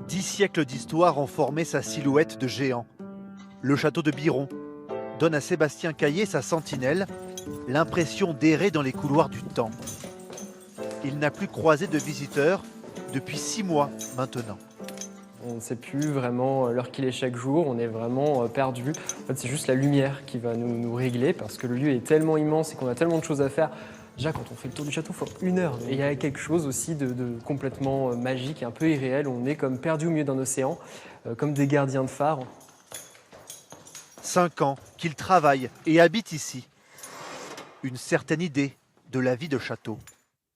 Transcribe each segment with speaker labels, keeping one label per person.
Speaker 1: 10 siècles d'histoire ont formé sa silhouette de géant. Le château de Biron donne à Sébastien Caillé, sa sentinelle, l'impression d'errer dans les couloirs du temps. Il n'a plus croisé de visiteurs depuis 6 mois maintenant.
Speaker 2: On ne sait plus vraiment l'heure qu'il est chaque jour, on est vraiment perdu. En fait, c'est juste la lumière qui va nous régler parce que le lieu est tellement immense et qu'on a tellement de choses à faire. Déjà, quand on fait le tour du château, il faut 1 heure. Et il y a quelque chose aussi de complètement magique et un peu irréel. On est comme perdu au milieu d'un océan, comme des gardiens de phare.
Speaker 1: 5 ans qu'il travaille et habite ici. Une certaine idée de la vie de château.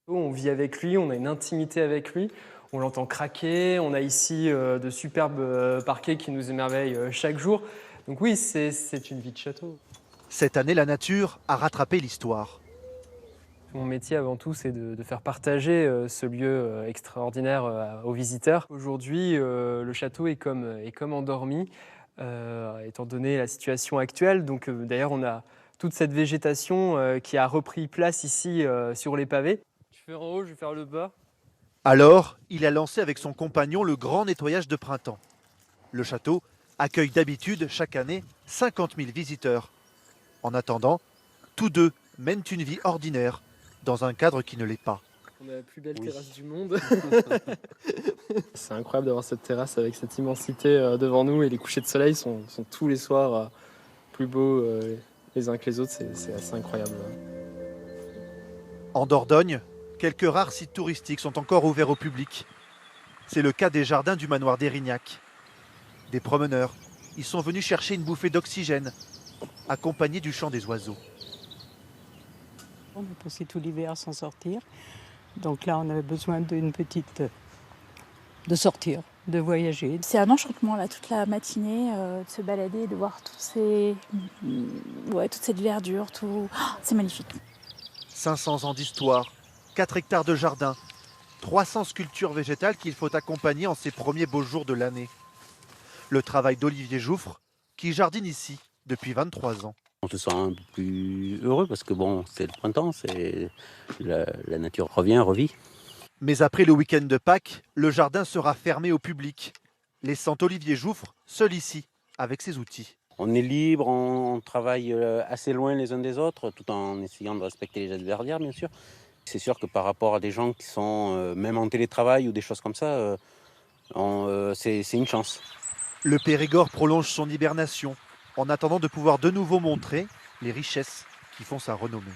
Speaker 2: On vit avec lui, on a une intimité avec lui. On l'entend craquer, on a ici de superbes parquets qui nous émerveillent chaque jour. Donc oui, c'est une vie de château.
Speaker 1: Cette année, la nature a rattrapé l'histoire.
Speaker 2: Mon métier avant tout, c'est de faire partager ce lieu extraordinaire aux visiteurs. Aujourd'hui, le château est comme endormi, étant donné la situation actuelle. Donc d'ailleurs, on a toute cette végétation qui a repris place ici sur les pavés. Je vais faire en haut, je vais faire le bas.
Speaker 1: Alors, il a lancé avec son compagnon le grand nettoyage de printemps. Le château accueille d'habitude chaque année 50 000 visiteurs. En attendant, tous deux mènent une vie ordinaire dans un cadre qui ne l'est pas.
Speaker 2: On a la plus belle terrasse du monde. C'est incroyable d'avoir cette terrasse avec cette immensité devant nous et les couchers de soleil sont tous les soirs plus beaux les uns que les autres. C'est assez incroyable.
Speaker 1: En Dordogne, quelques rares sites touristiques sont encore ouverts au public. C'est le cas des jardins du manoir d'Érignac. Des promeneurs y sont venus chercher une bouffée d'oxygène, accompagnés du chant des oiseaux.
Speaker 3: On a passé tout l'hiver sans sortir. Donc là, on avait besoin de sortir, de voyager.
Speaker 4: C'est un enchantement là, toute la matinée, de se balader, de voir toute cette verdure, tout. Oh, c'est magnifique.
Speaker 1: 500 ans d'histoire, 4 hectares de jardin, 300 sculptures végétales qu'il faut accompagner en ces premiers beaux jours de l'année. Le travail d'Olivier Jouffre, qui jardine ici depuis 23 ans.
Speaker 5: On se sent un peu plus heureux parce que bon, c'est le printemps, la nature revit.
Speaker 1: Mais après le week-end de Pâques, le jardin sera fermé au public, laissant Olivier Jouffre seul ici, avec ses outils.
Speaker 5: On est libre, on travaille assez loin les uns des autres, tout en essayant de respecter les gestes barrières, bien sûr. C'est sûr que par rapport à des gens qui sont même en télétravail ou des choses comme ça, c'est une chance.
Speaker 1: Le Périgord prolonge son hibernation, en attendant de pouvoir de nouveau montrer les richesses qui font sa renommée.